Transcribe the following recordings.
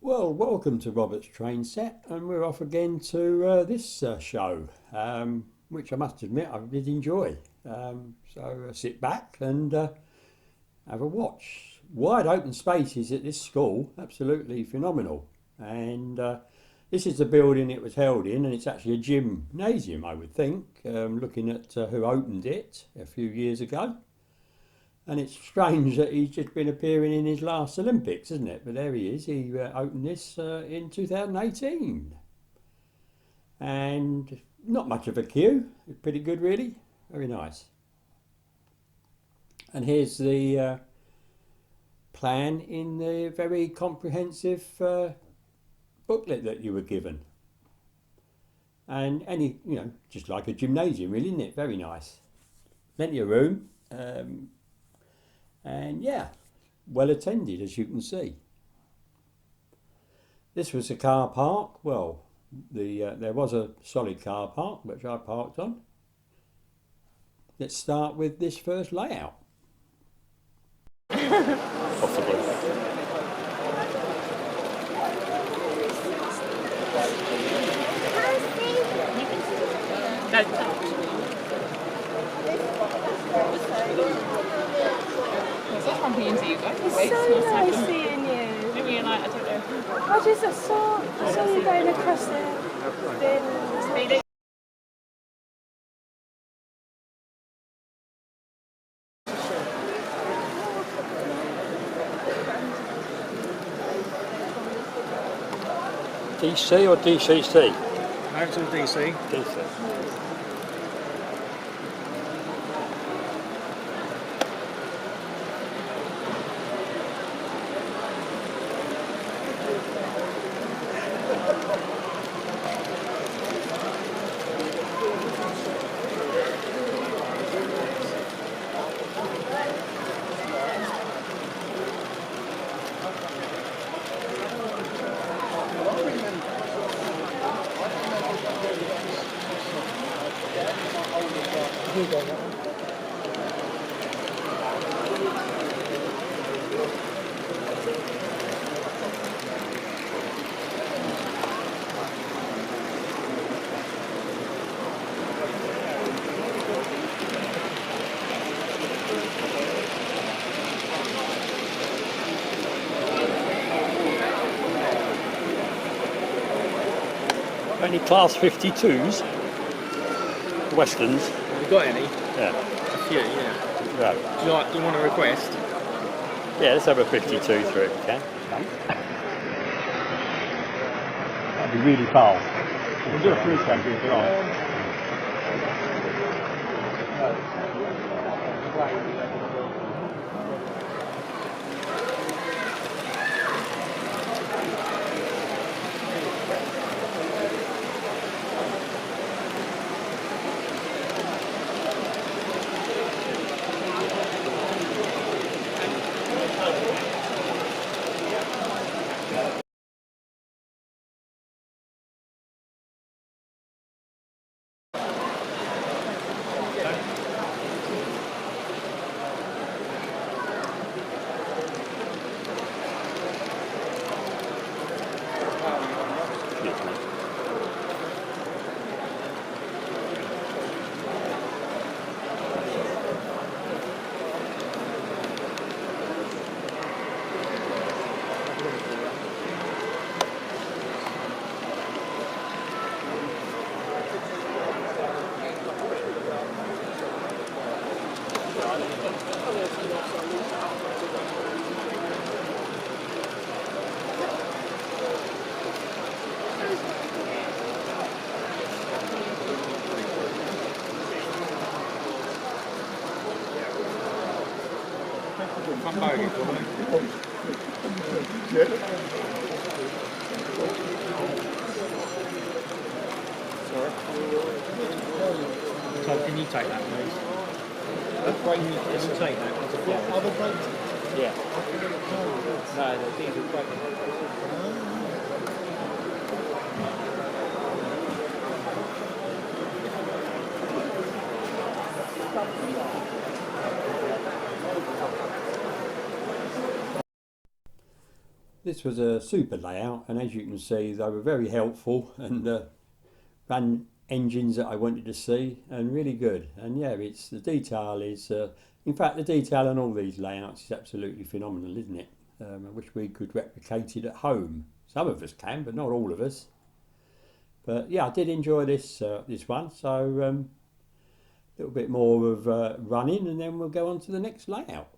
Well, welcome to Robert's Train Set, and we're off again to this show, which I must admit I did enjoy. So sit back and have a watch. Wide open spaces at this school, absolutely phenomenal. And this is the building it was held in, and it's actually a gymnasium, I would think, looking at who opened it a few years ago. And it's strange that he's just been appearing in his last Olympics, isn't it? But there he is. He opened this in 2018. And not much of a queue. Pretty good, really. Very nice. And here's the plan in the very comprehensive booklet that you were given. And just like a gymnasium, really, isn't it? Very nice. Plenty of room. And yeah, well attended, as you can see. This was a car park. Well, there was a solid car park which I parked on. Let's start with this first layout. Possibly. It's bumping into you guys. It's so nice seeing you. Maybe you're like, I don't know. I saw you going across the Speedy. DC or DCC? No, it's all DC. DC. Any class 52s? Westerns? Have you got any? Yeah. A few, yeah. Right. Do you want a request? Yeah, let's have a 52 through it, if we can. That'd be really fast. We'll do a free country if you like. So can you take that, please? Can you take that? Other brakes? Yeah. No, the diesel brake. This was a super layout, and as you can see they were very helpful and ran engines that I wanted to see, and really good. And yeah, it's the detail is in fact the detail on all these layouts is absolutely phenomenal, isn't it? I wish we could replicate it at home. Some of us can, but not all of us. But yeah, I did enjoy this this one. So a little bit more of running, and then we'll go on to the next layout.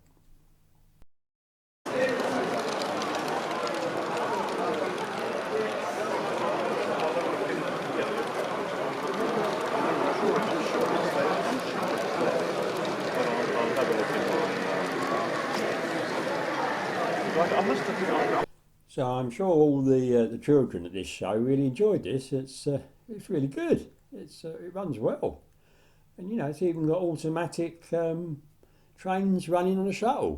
So I'm sure all the children at this show really enjoyed this. It's really good. It runs well, and you know it's even got automatic trains running on a shuttle.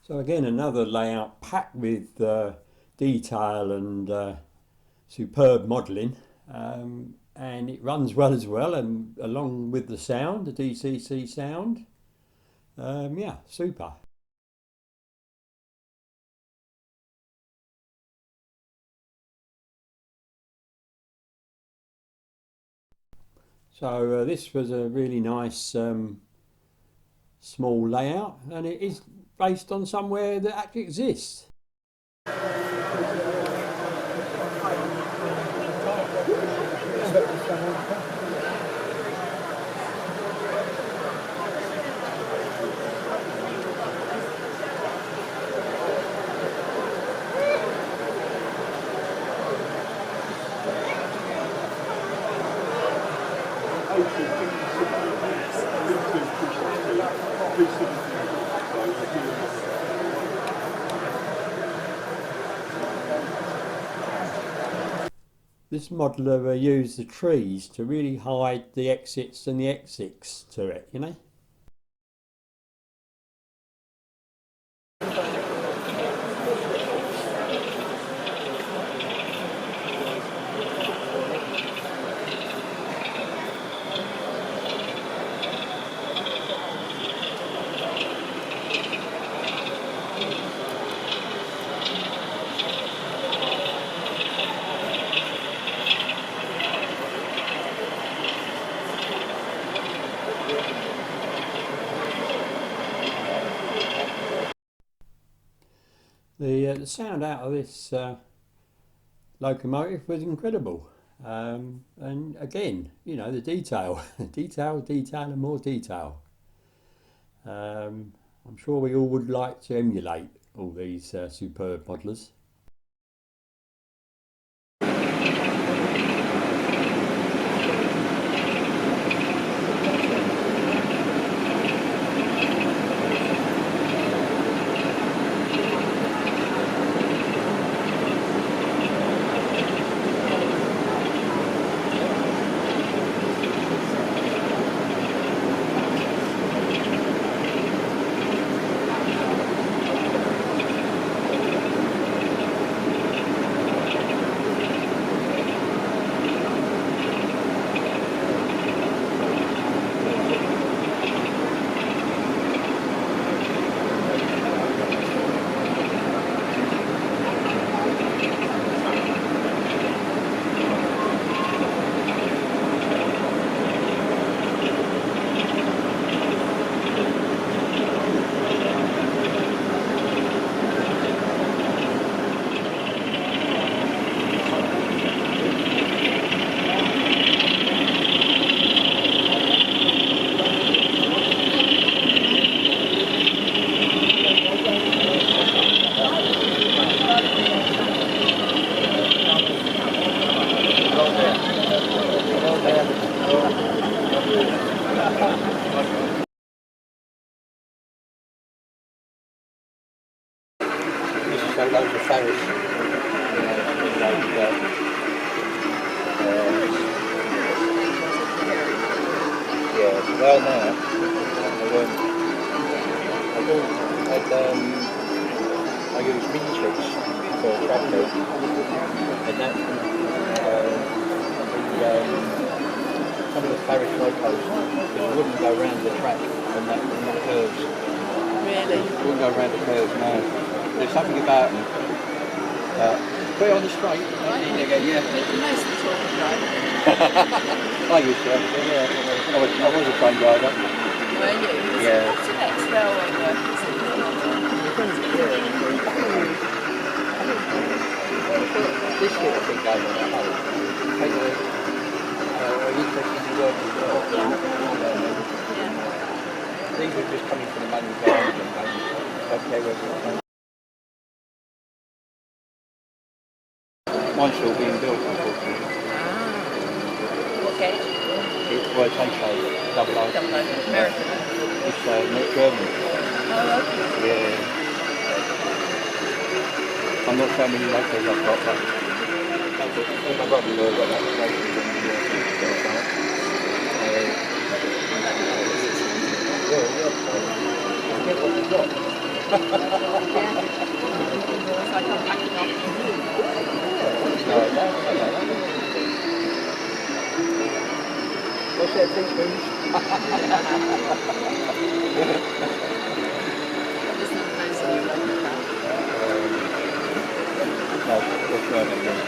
So again, another layout packed with detail and superb modelling, and it runs well as well, and along with the sound, the DCC sound, yeah, super. So this was a really nice small layout, and it is based on somewhere that actually exists. This modeler used the trees to really hide the exits and the exits to it, you know. The sound out of this locomotive was incredible, and again, you know, the detail, detail, and more detail. I'm sure we all would like to emulate all these superb modelers. also loads of ferries. Yeah, well now, I use mini trips for travelling, and that some of the parish locals wouldn't go round the track and that and the curves. Really? Wouldn't go round the curves, no. There's something about them. Put it on the straight. And you go, yeah. Most of the talking drive. I used to, yeah. I was a train driver. Were you? Yeah. What's the next railway work? This sort of thing going on at home. Are you interested in working as well? Yeah. These are just coming from the money ground and don't care whether it's home. Mine's still being built, unfortunately. What gauge? Well, it's HO, double O. American. It's German. Oh, okay. Yeah. I'm not sure how many locals I've got, but my brother got that locals in the get what you've got. It's like I'm packing off. What's that, teaspoons? There's not nice in your local car. No, what's going on there?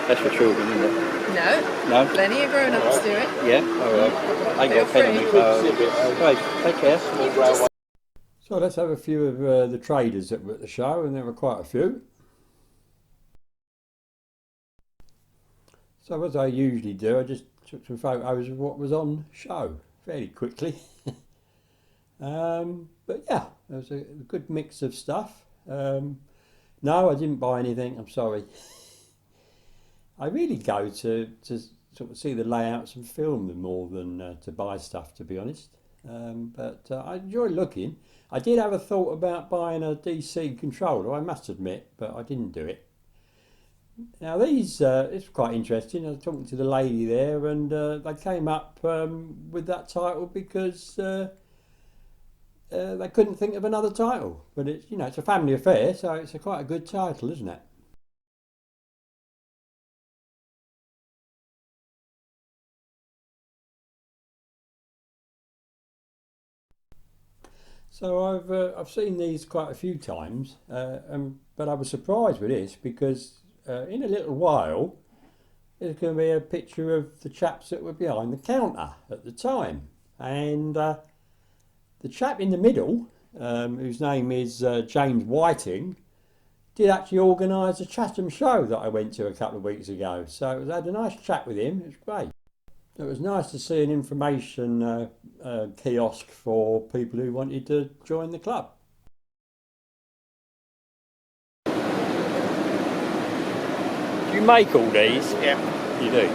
That's for children, isn't it? No. No? Plenty of grown-ups do it. Yeah? Alright. I ain't got a pen on me, so... Right, take care. So let's have a few of the traders that were at the show, and there were quite a few. So as I usually do, I just took some photos of what was on show fairly quickly. But yeah, there was a good mix of stuff. No, I didn't buy anything, I'm sorry. I really go to sort of see the layouts and film them more than to buy stuff, to be honest. But I enjoy looking. I did have a thought about buying a DC controller, I must admit, but I didn't do it. Now these, it's quite interesting. I was talking to the lady there, and they came up with that title because they couldn't think of another title. But it's, you know, it's a family affair, so it's quite a good title, isn't it? So I've seen these quite a few times, but I was surprised with this because in a little while there's going to be a picture of the chaps that were behind the counter at the time, and the chap in the middle, whose name is James Whiting, did actually organise a Chatham show that I went to a couple of weeks ago. So I had a nice chat with him. It was great. It was nice to see an information kiosk for people who wanted to join the club. Do you make all these? Yeah. You do?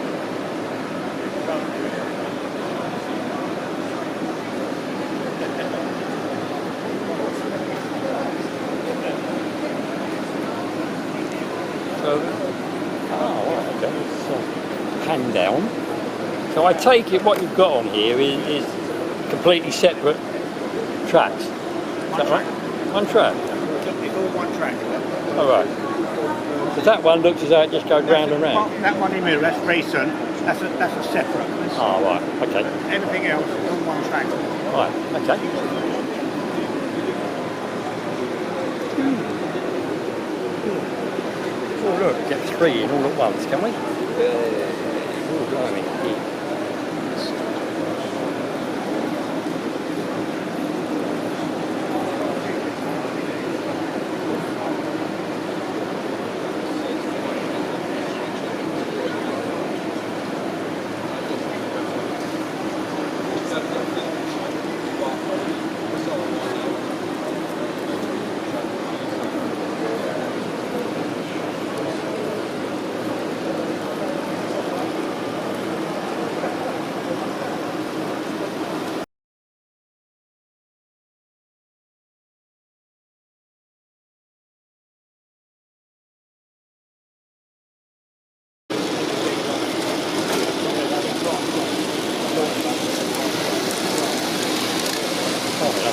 Okay. So, hand down. So I take it what you've got on here is completely separate tracks. One track. One track? It's all one track. All right. So that one looks as though it just goes round and round. That one in the middle, that's recent. That's a separate. Oh, right. Okay. Everything else is all one track. Right. Okay. Oh, look, get 3 in all at once, can we? Oh, blimey.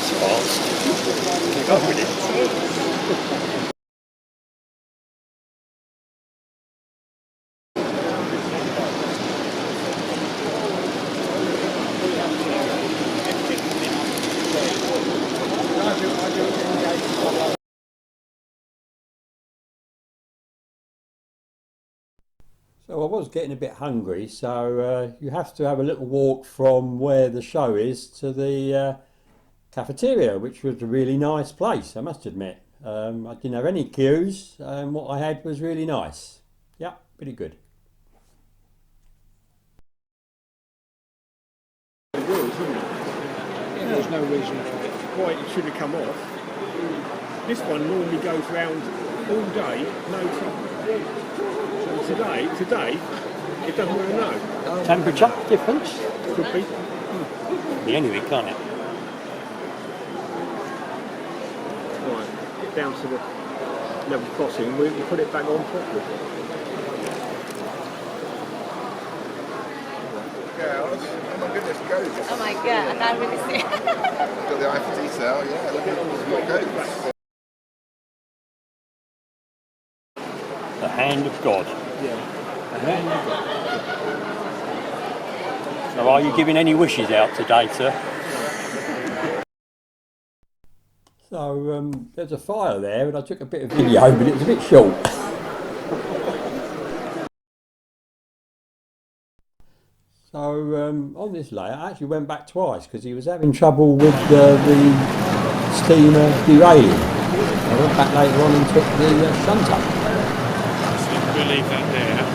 That's fast. Keep up with it. So I was getting a bit hungry, so you have to have a little walk from where the show is to the cafeteria, which was a really nice place, I must admit. I didn't have any queues, and what I had was really nice. Yeah, pretty good. There's no reason why it should have come off. This one normally goes round all day, no trouble. So today, it doesn't really know. Temperature difference? Could be. Be anyway, can't it? Right, get down to the level crossing, we put it back on properly. Girls, oh my goodness, goats. Oh my god, I can't really see. Got the eye for detail, yeah, look at all the goats. The hand of God. Yeah, the hand of God. So are you giving any wishes out today, sir? So there's a fire there, and I took a bit of video, but it was a bit short. So on this layout, I actually went back twice because he was having trouble with the steamer derailing. I went back later on and took the shunter. We'll leave that there.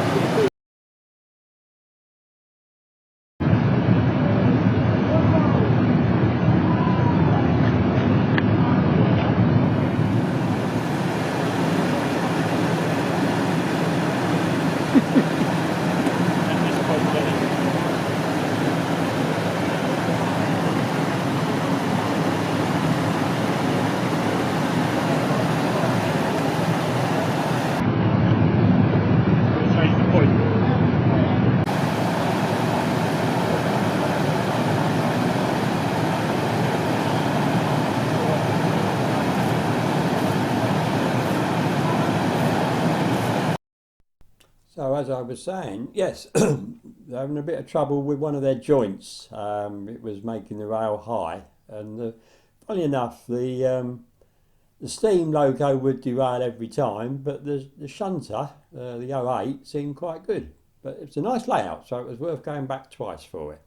So as I was saying, yes, they're having a bit of trouble with one of their joints. It was making the rail high, and funny enough, the steam loco would derail every time, but the shunter, the 08, seemed quite good. But it's a nice layout, so it was worth going back twice for it,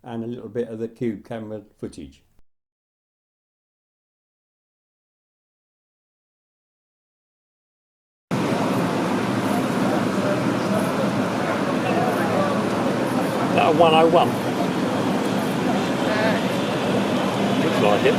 and a little bit of the cube camera footage. That a 101? Looks like it.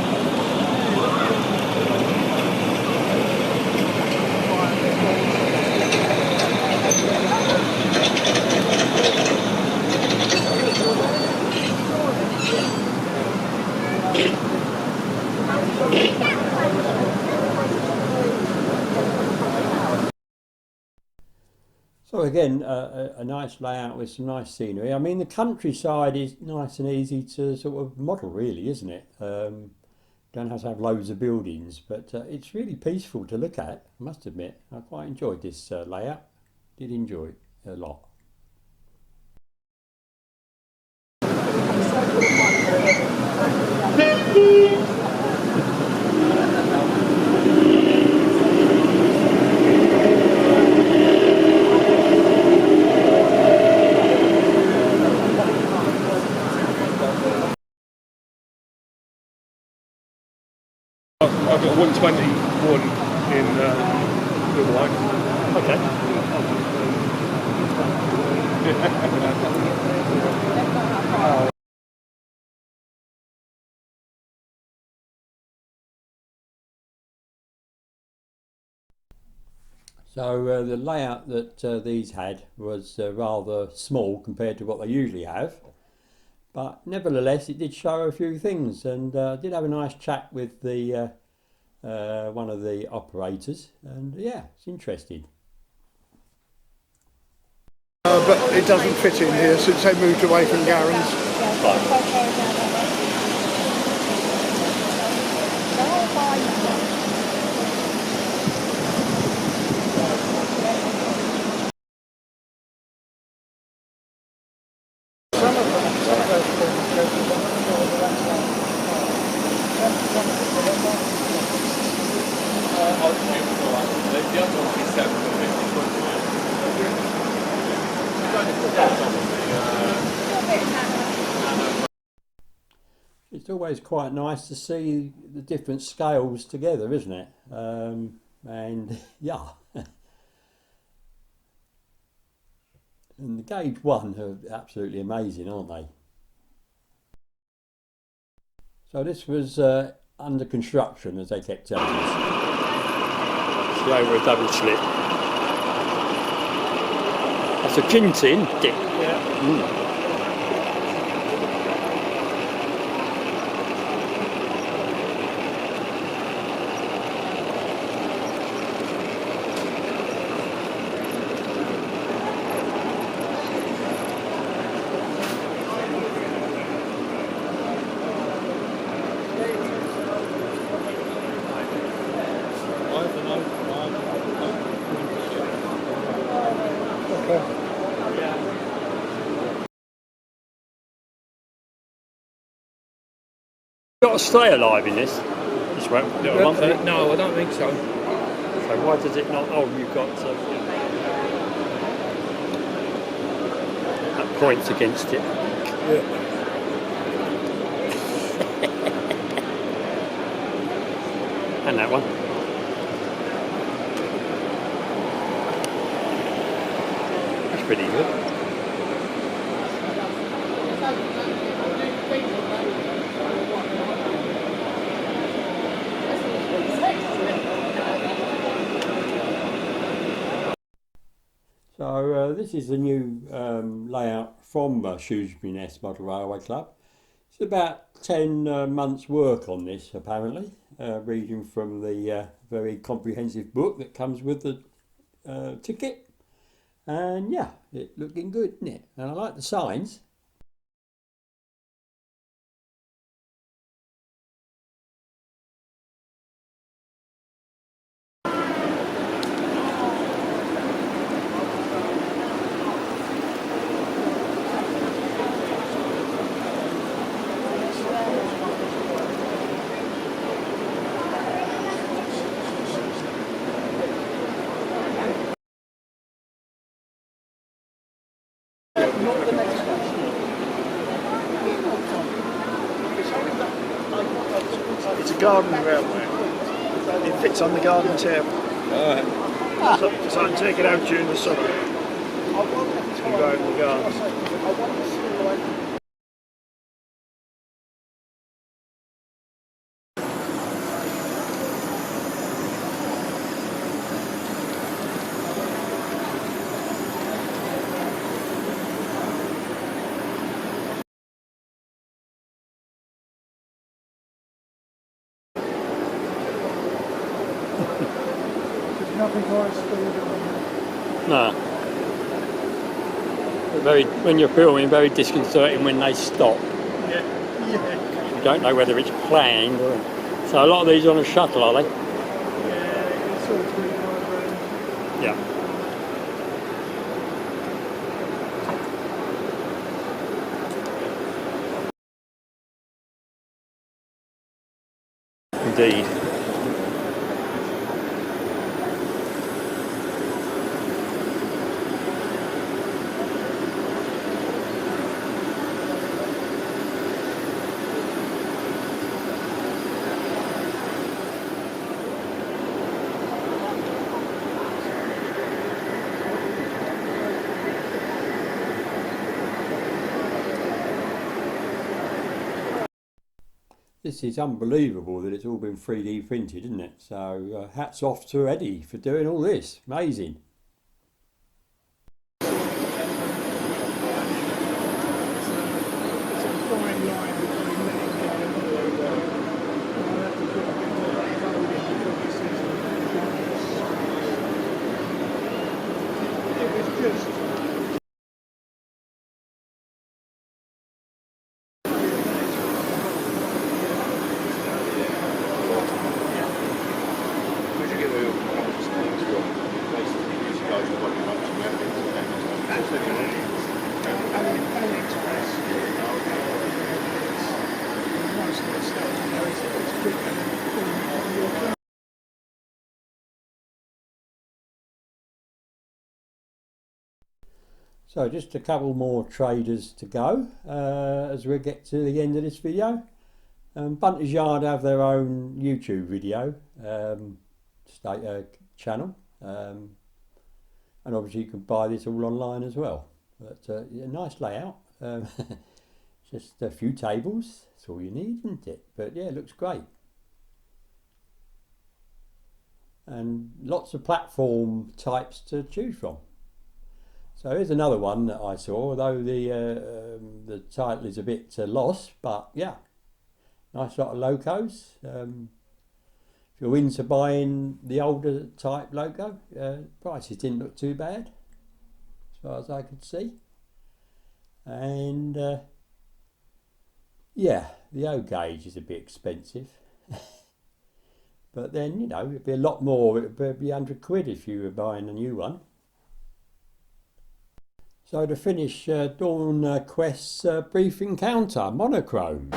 So again, a nice layout with some nice scenery. I mean, the countryside is nice and easy to sort of model, really, isn't it? Don't have to have loads of buildings, but it's really peaceful to look at, I must admit. I quite enjoyed this layout. Did enjoy it a lot. I've got 121 in Little White. Okay. So the layout that these had was rather small compared to what they usually have, but nevertheless it did show a few things, and I did have a nice chat with the one of the operators, and yeah, it's interesting. But it doesn't fit in here since they moved away from Garen's. it's always quite nice to see the different scales together, isn't it? And yeah. And the gauge 1 are absolutely amazing, aren't they? So this was under construction, as they kept telling us. See, over a double slit. That's a gin tin, Dick. Yeah. Mm. Got to stay alive in this. This won't. No, I don't think so. So why does it not? Oh, you've got that points against it. Yeah. And that one. That's pretty good. So this is the new layout from Shoeburyness Model Railway Club. It's about 10 months work on this apparently, reading from the very comprehensive book that comes with the ticket. And yeah, it's looking good, isn't it? And I like the signs. It's a garden railway. It fits on the garden table. So I can take it out during the summer to go out in the garden. No. Very, when you're filming, very disconcerting when they stop. Yeah. You don't know whether it's planned or. So a lot of these are on a shuttle, are they? Yeah, it's all 25 grand. Yeah. Indeed. This is unbelievable that it's all been 3D printed, isn't it? So hats off to Eddie for doing all this. Amazing. So just a couple more traders to go as we get to the end of this video. Bunter's Yard have their own YouTube video channel, and obviously you can buy this all online as well. But yeah, nice layout. Just a few tables, that's all you need, isn't it? But yeah, it looks great. And lots of platform types to choose from. So here's another one that I saw, although the title is a bit lost, but yeah, nice lot of locos. If you're into buying the older type loco, prices didn't look too bad as far as I could see. And yeah, the O gauge is a bit expensive. But then, you know, it'd be a lot more. It'd be £100 if you were buying a new one. So to finish, Dawn Quest's brief encounter, monochrome.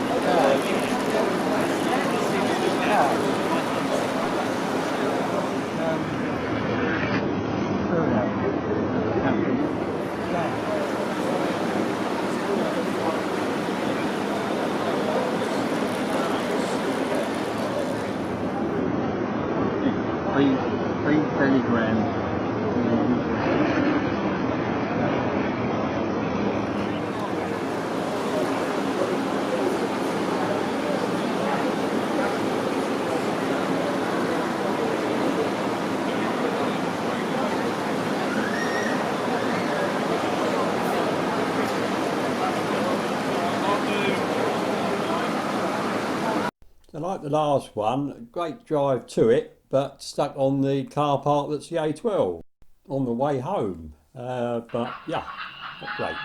Three telegrams. So like the last one, great drive to it, but stuck on the car park that's the A12 on the way home. But yeah, not great.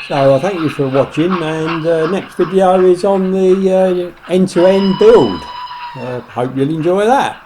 So I thank you for watching, and next video is on the end-to-end build. Hope you'll enjoy that.